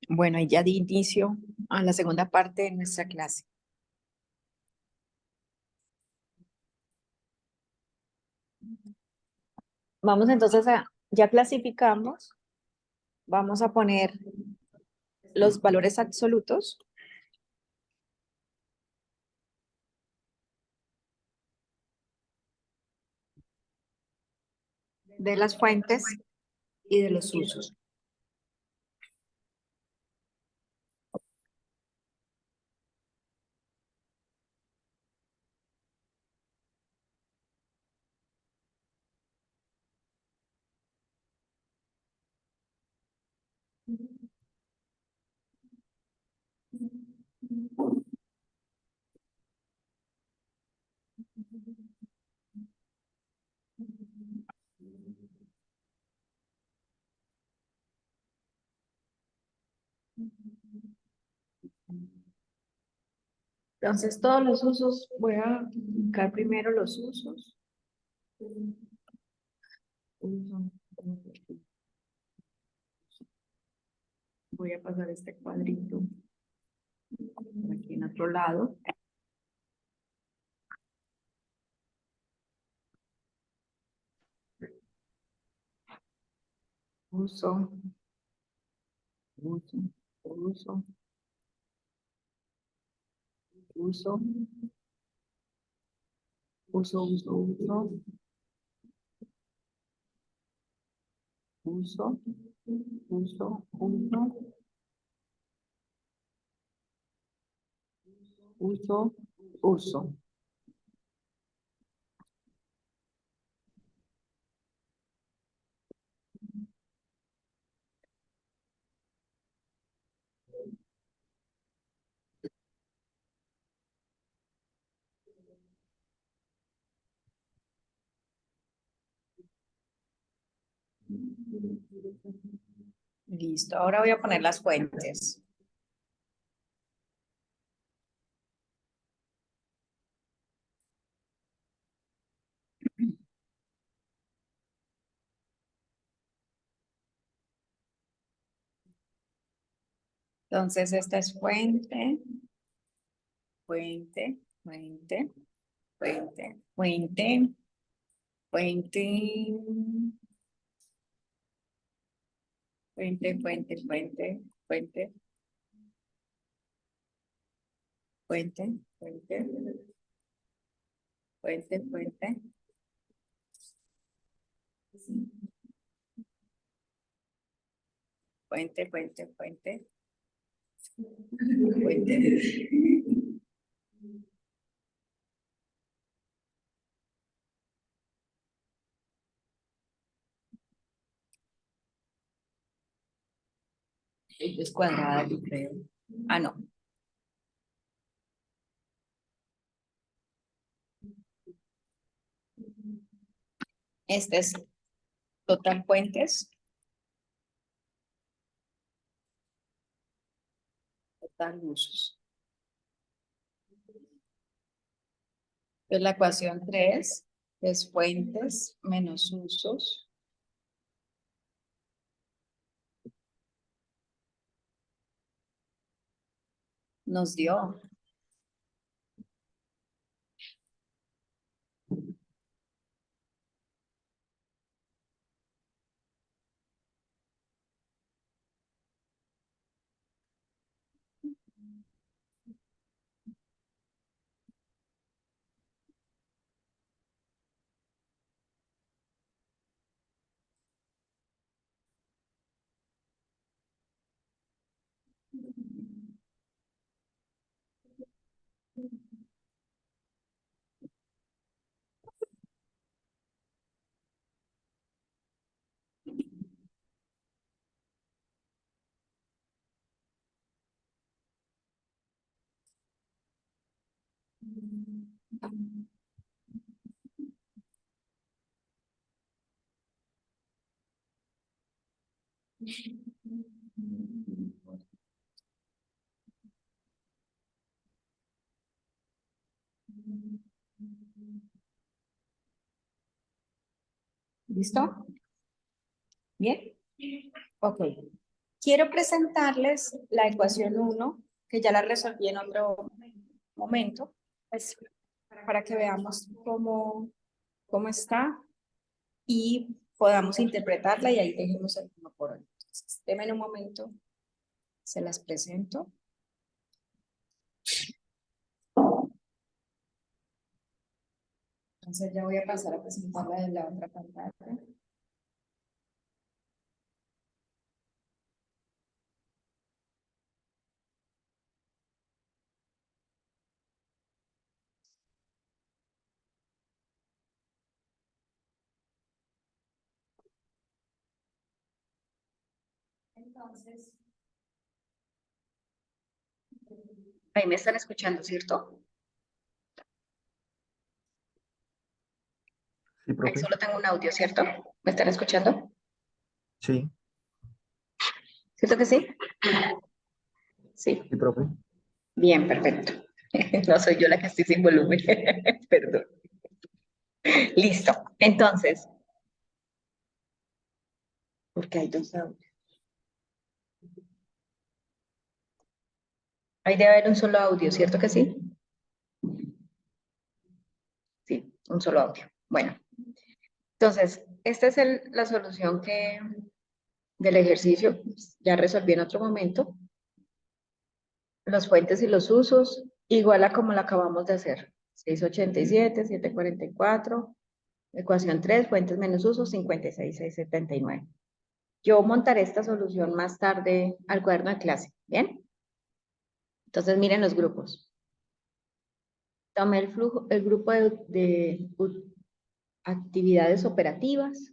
Bueno, y ya di inicio a la segunda parte de nuestra clase. Vamos entonces ya clasificamos, vamos a poner los valores absolutos de las fuentes y de los usos. Entonces, todos los usos, voy a indicar primero los usos. Voy a pasar este cuadrito por aquí en otro lado. Uso, uso, uso, uso, uso, uso, uso, uso, uso, uso, uso. Listo, ahora voy a poner las fuentes. Entonces, esta es fuente, fuente, fuente, fuente, fuente, fuente, fuente, fuente, fuente, fuente, fuente, fuente, fuente, fuente, fuente, fuente, fuente, fuente. Es cuadrada, yo creo. Ah, no. Este es total fuentes, total usos. Entonces, la ecuación 3 es fuentes menos usos. Nos dio ¿Listo? ¿Bien? Ok. quiero presentarles la ecuación 1, que ya la resolví en otro momento, pues, para que veamos cómo está y podamos interpretarla y ahí dejemos el tema por hoy. Entonces, denme un momento, se las presento. Entonces ya voy a pasar a presentarla de la otra pantalla. Entonces, ahí me están escuchando, ¿cierto? Sí, Ahí profe. solo tengo un audio, ¿cierto? ¿Me están escuchando? Sí, ¿Cierto que sí? Sí. sí, profe. Bien, perfecto. No soy yo la que estoy sin volumen. Perdón. Listo. Entonces, porque hay dos audios. Ahí debe haber un solo audio, ¿cierto que sí? Sí, un solo audio. Bueno, entonces, esta es la solución del ejercicio. Ya resolví en otro momento. Los fuentes y los usos, igual a como la acabamos de hacer. 687, 744, ecuación 3, fuentes menos usos, 56, 679. Yo montaré esta solución más tarde al cuaderno de clase, ¿bien? Entonces miren los grupos. Tomé el grupo de actividades operativas.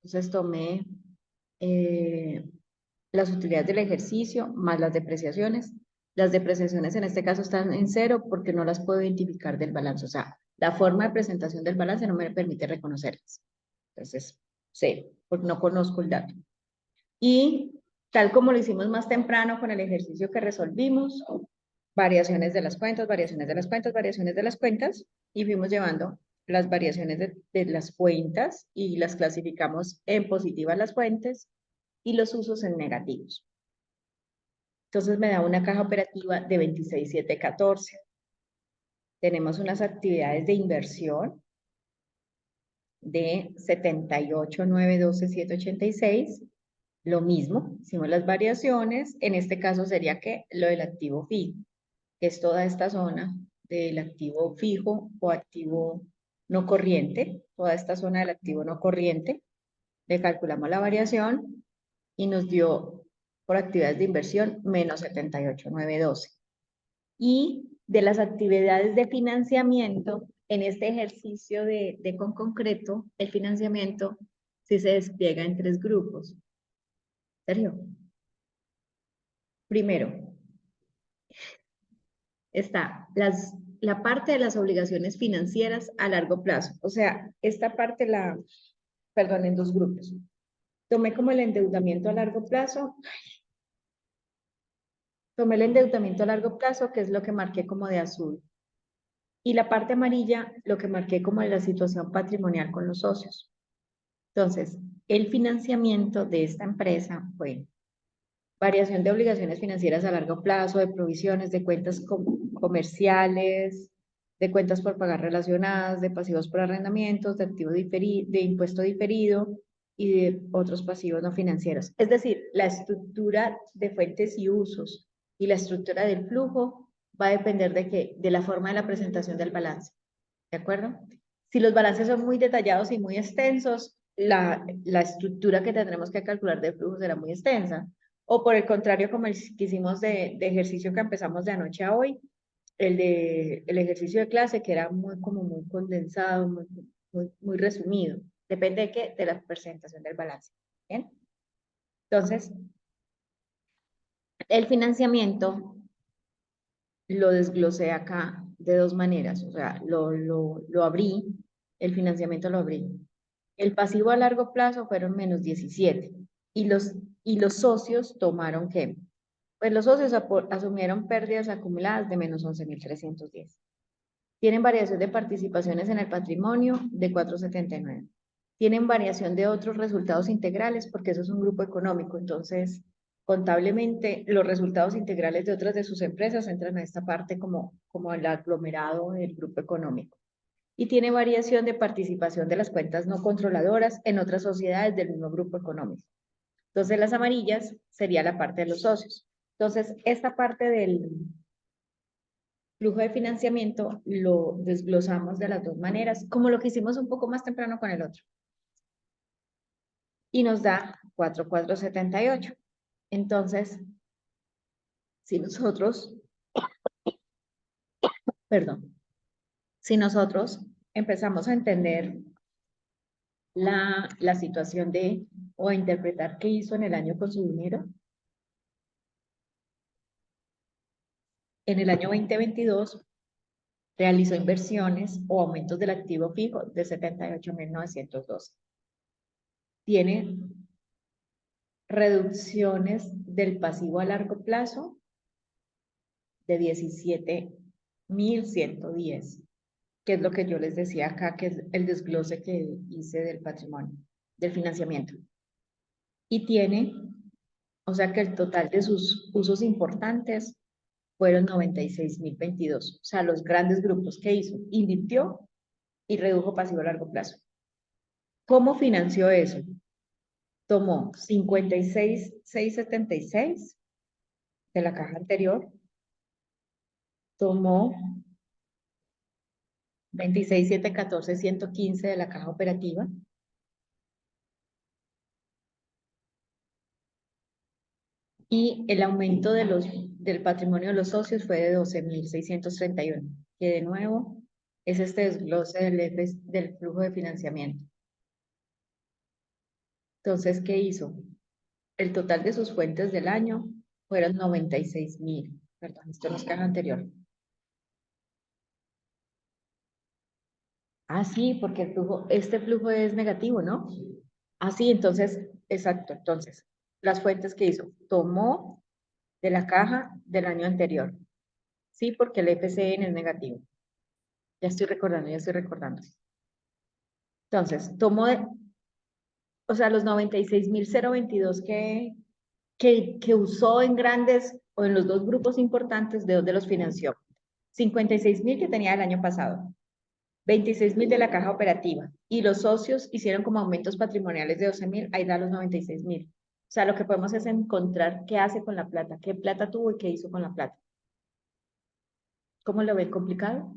Entonces tomé las utilidades del ejercicio más las depreciaciones. Las depreciaciones en este caso están en cero porque no las puedo identificar del balance. O sea, la forma de presentación del balance no me permite reconocerlas. Entonces, cero, porque no conozco el dato. Y tal como lo hicimos más temprano con el ejercicio que resolvimos, variaciones de las cuentas, variaciones de las cuentas, variaciones de las cuentas, y fuimos llevando las variaciones de las cuentas y las clasificamos en positivas las fuentes y los usos en negativos. Entonces me da una caja operativa de 26,714. Tenemos unas actividades de inversión de 78,912,786. Lo mismo, hicimos las variaciones. En este caso sería que lo del activo fijo, que es toda esta zona del activo fijo o activo no corriente, toda esta zona del activo no corriente. Le calculamos la variación y nos dio por actividades de inversión menos 78,912. Y de las actividades de financiamiento, en este ejercicio con concreto, el financiamiento sí se despliega en tres grupos. Sergio. Primero, está la parte de las obligaciones financieras a largo plazo. O sea, esta parte perdón, en dos grupos. Tomé como el endeudamiento a largo plazo. Tomé el endeudamiento a largo plazo, que es lo que marqué como de azul. Y la parte amarilla, lo que marqué como de la situación patrimonial con los socios. Entonces, el financiamiento de esta empresa fue variación de obligaciones financieras a largo plazo, de provisiones, de cuentas comerciales, de cuentas por pagar relacionadas, de pasivos por arrendamientos, de activo de impuesto diferido y de otros pasivos no financieros. Es decir, la estructura de fuentes y usos y la estructura del flujo va a depender de la forma de la presentación del balance. ¿De acuerdo? Si los balances son muy detallados y muy extensos, la estructura que tendremos que calcular del flujo será muy extensa. O por el contrario, como el que hicimos de ejercicio que empezamos de anoche a hoy, el ejercicio de clase que era como muy condensado, muy resumido. Depende de qué, de la presentación del balance. ¿Bien? Entonces, el financiamiento lo desglosé acá de dos maneras. O sea, lo abrí, el financiamiento lo abrí. El pasivo a largo plazo fueron menos 17. Y los socios tomaron ¿qué? Pues los socios asumieron pérdidas acumuladas de menos 11,310. Tienen variación de participaciones en el patrimonio de 479. Tienen variación de otros resultados integrales porque eso es un grupo económico. Entonces, contablemente los resultados integrales de otras de sus empresas entran a esta parte como el aglomerado del grupo económico. Y tiene variación de participación de las cuentas no controladoras en otras sociedades del mismo grupo económico. Entonces, las amarillas sería la parte de los socios. Entonces, esta parte del flujo de financiamiento lo desglosamos de las dos maneras, como lo que hicimos un poco más temprano con el otro. Y nos da 4,478. Entonces, si nosotros, perdón, si nosotros empezamos a entender la situación de, o a interpretar qué hizo en el año con su dinero, en el año 2022 realizó inversiones o aumentos del activo fijo de 78.912. Tiene reducciones del pasivo a largo plazo de 17.110, que es lo que yo les decía acá, que es el desglose que hice del patrimonio, del financiamiento. Y tiene, o sea que el total de sus usos importantes fueron 96.022. O sea, los grandes grupos que hizo, invirtió y redujo pasivo a largo plazo. ¿Cómo financió eso? Tomó 56.676 de la caja anterior, tomó 26.714.115 de la caja operativa, y el aumento del patrimonio de los socios fue de 12.631, que de nuevo es este desglose del flujo de financiamiento. Entonces, ¿qué hizo? El total de sus fuentes del año fueron 96.000. Perdón, esto no es caja anterior. Ah, sí, porque este flujo es negativo, ¿no? Ah, sí, entonces, exacto. Entonces, las fuentes que hizo, tomó de la caja del año anterior. Sí, porque el FCN es negativo. Ya estoy recordando, ya estoy recordando. Entonces, tomó o sea, los 96.022 que usó en grandes o en los dos grupos importantes, ¿de dónde los financió? 56.000 que tenía el año pasado, 26.000 de la caja operativa, y los socios hicieron como aumentos patrimoniales de 12.000, ahí da los 96.000. O sea, lo que podemos es encontrar qué hace con la plata, qué plata tuvo y qué hizo con la plata. ¿Cómo lo ven? ¿Complicado?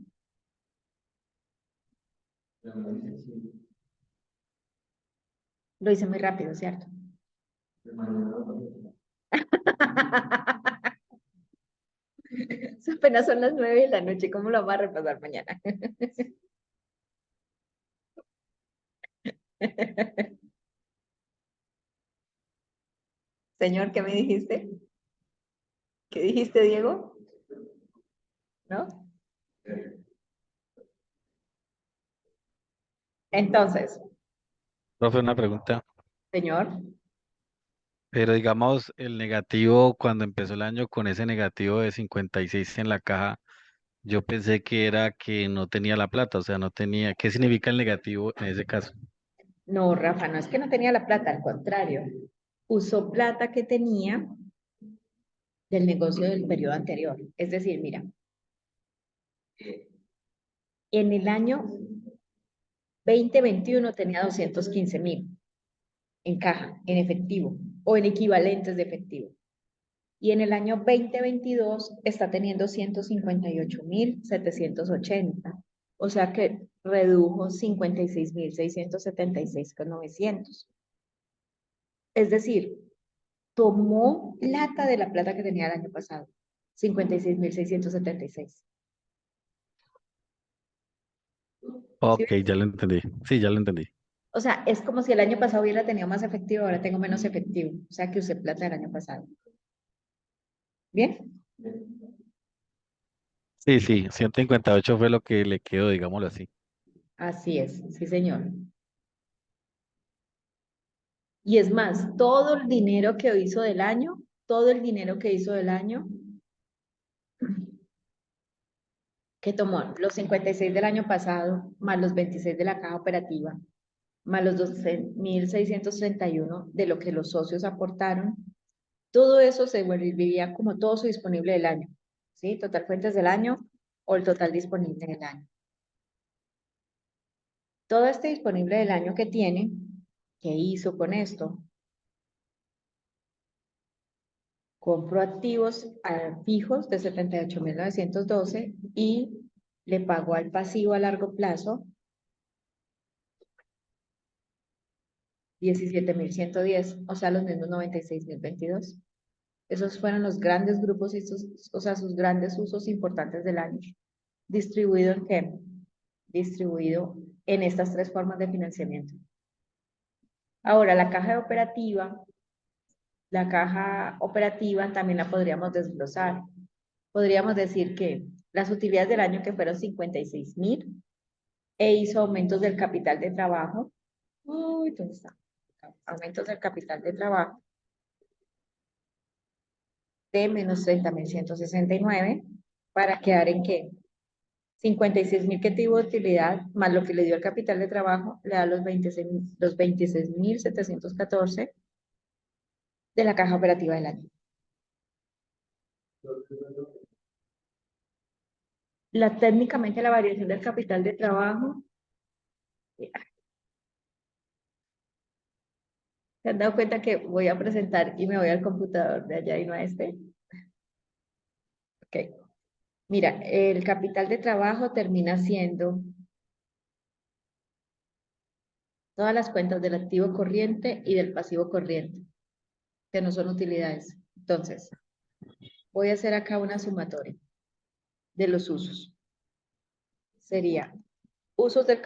Lo hice muy rápido, ¿cierto? Apenas son las 9 de la noche, ¿cómo lo vamos a repasar mañana? Señor, ¿qué me dijiste? ¿Qué dijiste, Diego? ¿No? Entonces, Profe, una pregunta. señor, Pero digamos, el negativo, cuando empezó el año con ese negativo de 56 en la caja, yo pensé que era que no tenía la plata, o sea, no tenía. ¿Qué significa el negativo en ese caso? no, Rafa, no es que no tenía la plata, al contrario, usó plata que tenía del negocio del periodo anterior. Es decir, mira, en el año 2021 tenía 215.000 en caja, en efectivo, o en equivalentes de efectivo. Y en el año 2022 está teniendo 158.780. O sea que redujo 56.676,900. Es decir, tomó plata de la plata que tenía el año pasado, 56.676. ¿Sí Ok, ves? ya lo entendí. Sí, ya lo entendí. O sea, es como si el año pasado hubiera tenido más efectivo, ahora tengo menos efectivo. O sea que usé plata del año pasado. ¿Bien? Sí, sí, 158 fue lo que le quedó, digámoslo así. Así es, sí, señor. Y es más, todo el dinero que hizo del año, todo el dinero que hizo del año, que tomó los 56 del año pasado, más los 26 de la caja operativa, más los 12.631 de lo que los socios aportaron, todo eso se volvería como todo su disponible del año, ¿sí? Total fuentes del año o el total disponible del año. Todo este disponible del año que tiene, ¿qué hizo con esto? Compró activos fijos de 78.912 y le pagó al pasivo a largo plazo 17.110, o sea, los mismos 96.022. Esos fueron los grandes grupos, y o sea, sus grandes usos importantes del año. ¿Distribuido en qué? Distribuido en estas tres formas de financiamiento. Ahora, la caja operativa también la podríamos desglosar. Podríamos decir que las utilidades del año que fueron 56.000 e hizo aumentos del capital de trabajo. Uy, ¿dónde está? Aumentos del capital de trabajo de menos 30.169 para quedar en qué? 56.000 que tuvo utilidad, más lo que le dio el capital de trabajo, le da los 26.714 de la caja operativa del año. Técnicamente la variación del capital de trabajo, ¿se han dado cuenta que voy a presentar y me voy al computador de allá y no a este? Ok. Mira, el capital de trabajo termina siendo todas las cuentas del activo corriente y del pasivo corriente, que no son utilidades. Entonces, voy a hacer acá una sumatoria de los usos. Sería usos del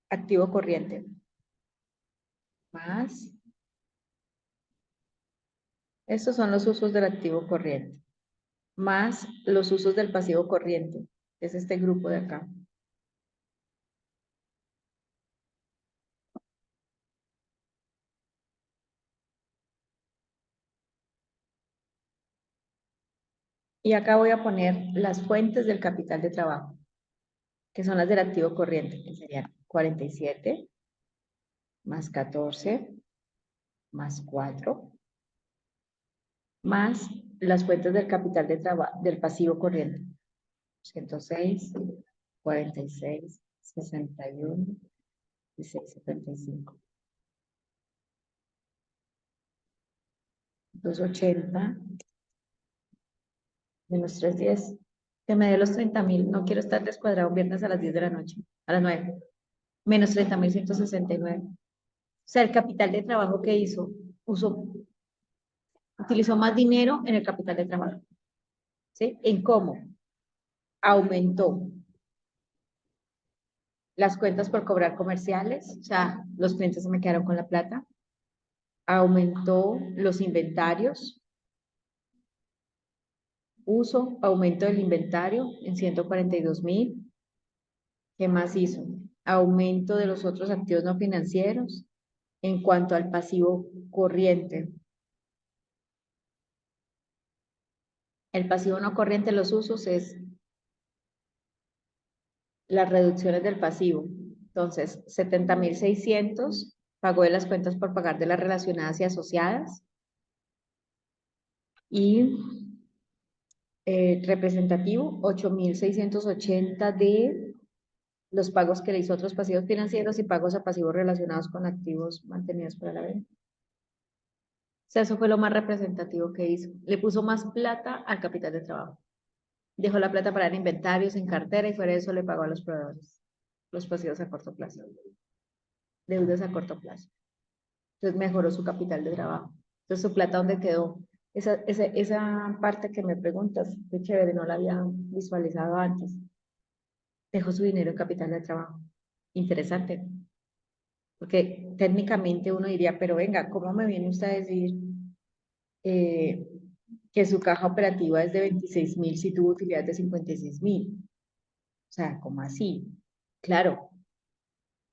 activo corriente más, estos son los usos del activo corriente, más los usos del pasivo corriente, que es este grupo de acá. Y acá voy a poner las fuentes del capital de trabajo, que son las del activo corriente, que serían 47 más 14 más 4 más las fuentes del capital de trabajo del pasivo corriente. 106, 46, 61, 1675. 280 menos 310, que me dé los 30.000. No quiero estar descuadrado un viernes a las 10 de la noche, a las 9. Menos 30.169. O sea, el capital de trabajo que hizo, utilizó más dinero en el capital de trabajo. ¿Sí? ¿En cómo? Aumentó las cuentas por cobrar comerciales, o sea, los clientes se me quedaron con la plata. Aumentó los inventarios, aumento del inventario en 142.000. ¿Qué más hizo? Aumento de los otros activos no financieros en cuanto al pasivo corriente. El pasivo no corriente, los usos es las reducciones del pasivo. Entonces, 70.600 pagó de las cuentas por pagar de las relacionadas y asociadas. Y representativo, 8.680 de los pagos que le hizo otros pasivos financieros y pagos a pasivos relacionados con activos mantenidos para la venta. O sea, eso fue lo más representativo que hizo. Le puso más plata al capital de trabajo. Dejó la plata para inventarios en cartera y fuera de eso le pagó a los proveedores los pasivos a corto plazo, deudas a corto plazo. Entonces mejoró su capital de trabajo. Entonces su plata, ¿dónde quedó? Esa parte que me preguntas, qué chévere, no la había visualizado antes. Dejó su dinero en capital de trabajo. Interesante. Porque técnicamente uno diría, pero venga, ¿cómo me viene usted a decir eh, que su caja operativa es de 26.000 si tuvo utilidad de 56.000? O sea, ¿cómo así? Claro,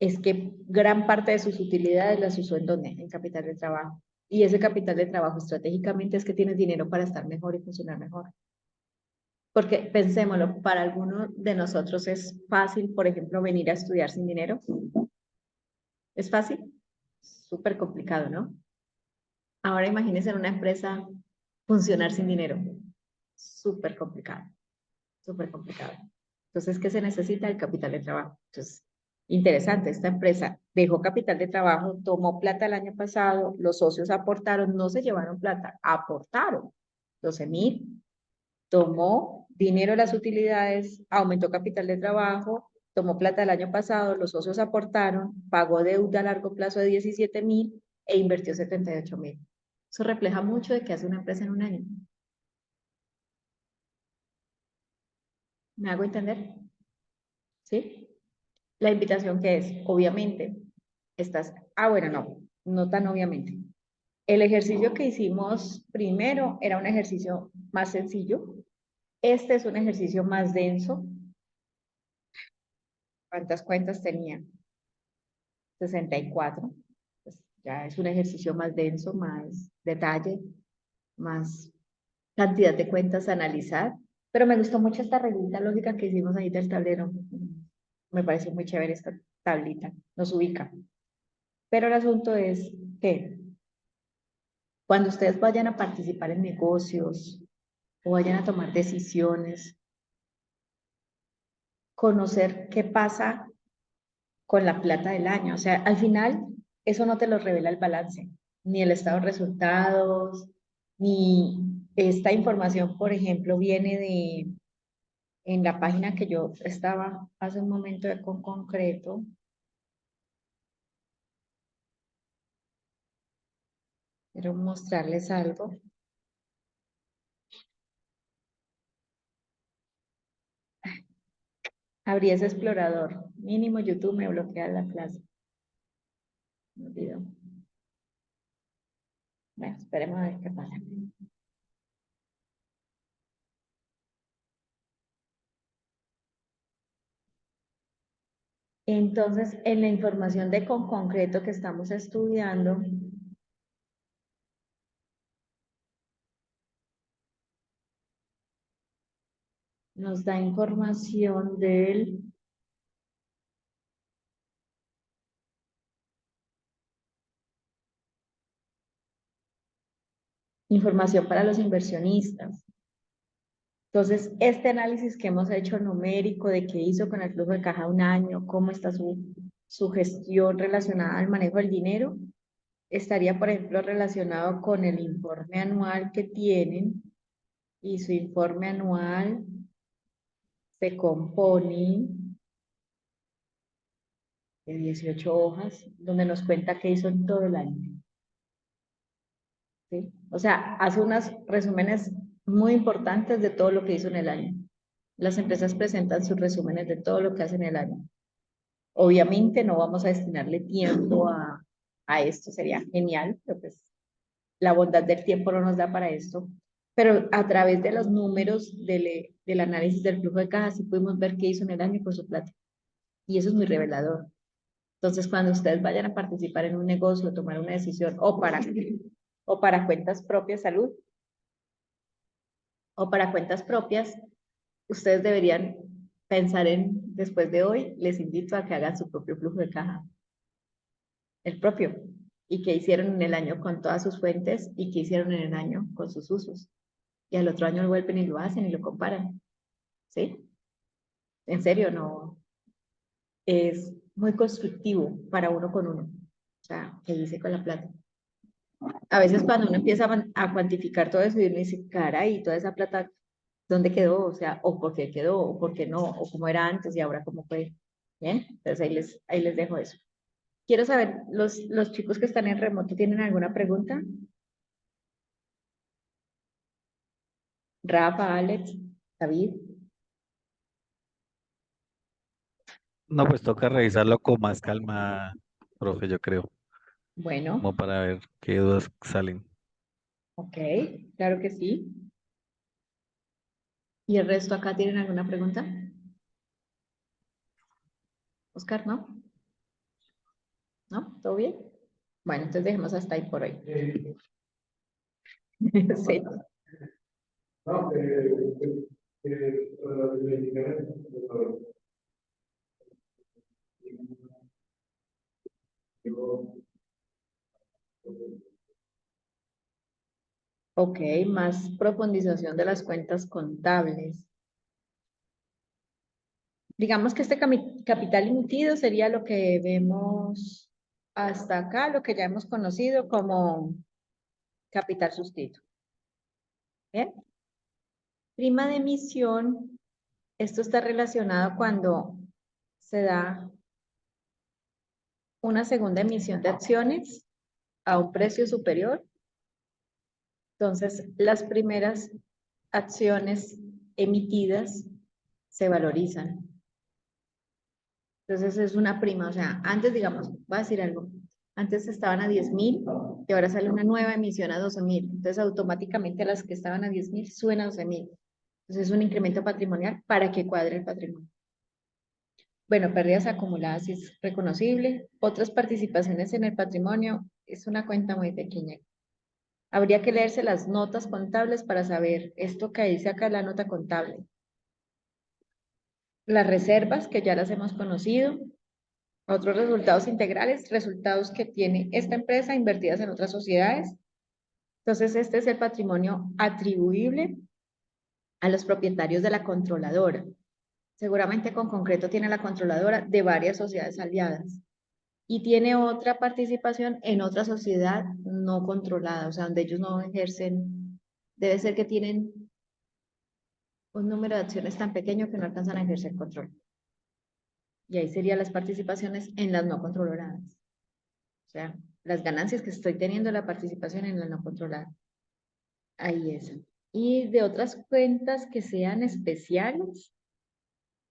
es que gran parte de sus utilidades las usó en ¿dónde? En capital de trabajo. Y ese capital de trabajo estratégicamente es que tienes dinero para estar mejor y funcionar mejor. Porque pensémoslo, para algunos de nosotros es fácil, por ejemplo, venir a estudiar sin dinero. ¿Es fácil? Súper complicado, ¿no? Ahora imagínense en una empresa funcionar sin dinero. Súper complicado, súper complicado. Entonces, ¿qué se necesita? El capital de trabajo. Entonces, interesante, esta empresa dejó capital de trabajo, tomó plata el año pasado, los socios aportaron, no se llevaron plata, aportaron 12.000, tomó dinero de las utilidades, aumentó capital de trabajo, tomó plata el año pasado, los socios aportaron, pagó deuda a largo plazo de 17.000 e invirtió 78.000. Eso refleja mucho de qué hace una empresa en un año. ¿Me hago entender? ¿Sí? La invitación que es, obviamente, bueno, no tan obviamente. El ejercicio que hicimos primero era un ejercicio más sencillo. Este es un ejercicio más denso. ¿Cuántas cuentas tenía? 64. Pues ya es un ejercicio más denso, más detalle, más cantidad de cuentas a analizar. Pero me gustó mucho esta reglita lógica que hicimos ahí del tablero. Me pareció muy chévere esta tablita. Nos ubica. Pero el asunto es que cuando ustedes vayan a participar en negocios o vayan a tomar decisiones, conocer qué pasa con la plata del año. O sea, al final, eso no te lo revela el balance, ni el estado de resultados, ni esta información, por ejemplo, viene en la página que yo estaba hace un momento con concreto. Quiero mostrarles algo. Abrí ese explorador. Mínimo YouTube me bloquea la clase. Me olvidó. Bueno, esperemos a ver qué pasa. Entonces, en la información de con concreto que estamos estudiando, nos da información información para los inversionistas. Entonces, este análisis que hemos hecho numérico de qué hizo con el flujo de caja un año, cómo está su gestión relacionada al manejo del dinero, estaría, por ejemplo, relacionado con el informe anual que tienen, y su informe anual se compone de 18 hojas, donde nos cuenta qué hizo en todo el año. ¿Sí? O sea, hace unos resúmenes muy importantes de todo lo que hizo en el año. Las empresas presentan sus resúmenes de todo lo que hacen en el año. Obviamente no vamos a destinarle tiempo a esto, sería genial, pero pues la bondad del tiempo no nos da para esto. Pero a través de los números del análisis del flujo de caja, sí pudimos ver qué hizo en el año con su plata. Y eso es muy revelador. Entonces, cuando ustedes vayan a participar en un negocio, tomar una decisión, o para cuentas propias, salud, o para cuentas propias, ustedes deberían pensar después de hoy, les invito a que hagan su propio flujo de caja, el propio, y qué hicieron en el año con todas sus fuentes y qué hicieron en el año con sus usos. Y al otro año vuelven y lo hacen y lo comparan. ¿Sí? En serio, no. Es muy constructivo para uno con uno. O sea, ¿qué hice con la plata? A veces cuando uno empieza a cuantificar todo eso y uno dice, caray, toda esa plata, ¿dónde quedó? O sea, o por qué quedó, o por qué no, o cómo era antes y ahora cómo fue. Bien, entonces ahí les dejo eso. Quiero saber, los chicos que están en remoto, ¿tienen alguna pregunta? Rafa, Alex, David. No, pues toca revisarlo con más calma, profe, yo creo, como Bueno, para ver qué dudas salen. ok, claro que sí. ¿Y el resto acá tienen alguna pregunta? Oscar, ¿no? ¿No? ¿Todo bien? Bueno, entonces dejemos hasta ahí por hoy. Sí. No, Ok, más profundización de las cuentas contables. Digamos que este capital emitido sería lo que vemos hasta acá, lo que ya hemos conocido como capital sustituto. ¿Bien? Prima de emisión, esto está relacionado cuando se da una segunda emisión de acciones a un precio superior. Entonces, las primeras acciones emitidas se valorizan. Entonces, es una prima. O sea, antes, digamos, voy a decir algo. Antes estaban a 10.000 y ahora sale una nueva emisión a 12.000. Entonces, automáticamente las que estaban a 10.000 suben a 12.000. Entonces, es un incremento patrimonial para que cuadre el patrimonio. Bueno, pérdidas acumuladas sí es reconocible. Otras participaciones en el patrimonio es una cuenta muy pequeña. Habría que leerse las notas contables para saber esto que dice acá la nota contable. Las reservas, que ya las hemos conocido. Otros resultados integrales, resultados que tiene esta empresa invertidas en otras sociedades. Entonces, este es el patrimonio atribuible a los propietarios de la controladora. Seguramente con concreto tiene la controladora de varias sociedades aliadas. Y tiene otra participación en otra sociedad no controlada, o sea, donde ellos no ejercen, debe ser que tienen un número de acciones tan pequeño que no alcanzan a ejercer control. Y ahí serían las participaciones en las no controladas. O sea, las ganancias que estoy teniendo en la participación en la no controlada. Ahí es. Y de otras cuentas que sean especiales,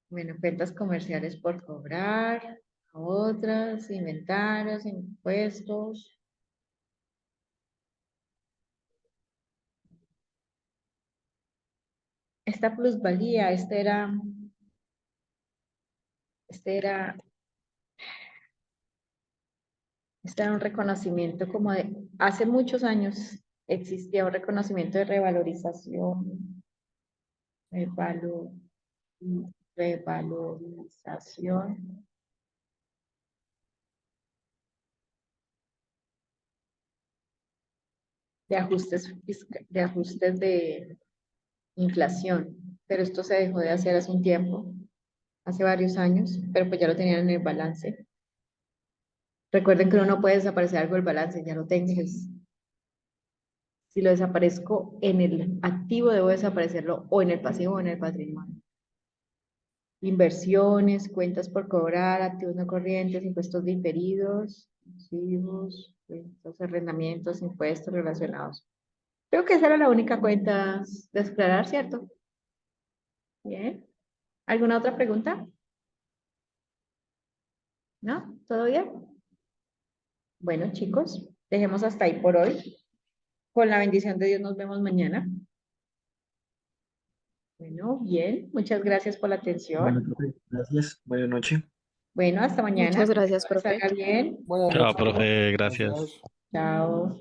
bueno, cuentas comerciales por cobrar, otras, inventarios, impuestos. Esta plusvalía, este era un reconocimiento como de, hace muchos años existía un reconocimiento de revalorización, revalorización de ajustes de ajustes de inflación, pero esto se dejó de hacer hace un tiempo, hace varios años, pero pues ya lo tenían en el balance. Recuerden que uno no puede desaparecer algo del balance, ya lo tengas. Si lo desaparezco en el activo, debo desaparecerlo o en el pasivo o en el patrimonio. Inversiones, cuentas por cobrar, activos no corrientes, impuestos diferidos, pasivos, cuentas, arrendamientos, impuestos relacionados. Creo que esa era la única cuenta de explorar, ¿cierto? Bien. ¿Alguna otra pregunta? ¿No? ¿Todo bien? Bueno, chicos, dejemos hasta ahí por hoy. Con la bendición de Dios nos vemos mañana. Bueno, bien. Muchas gracias por la Bueno, atención. profe, gracias. Buenas noches. Bueno, hasta mañana. Muchas gracias, Que profe. salga bien. Buenas Chao, noches. profe, gracias. Gracias. Chao.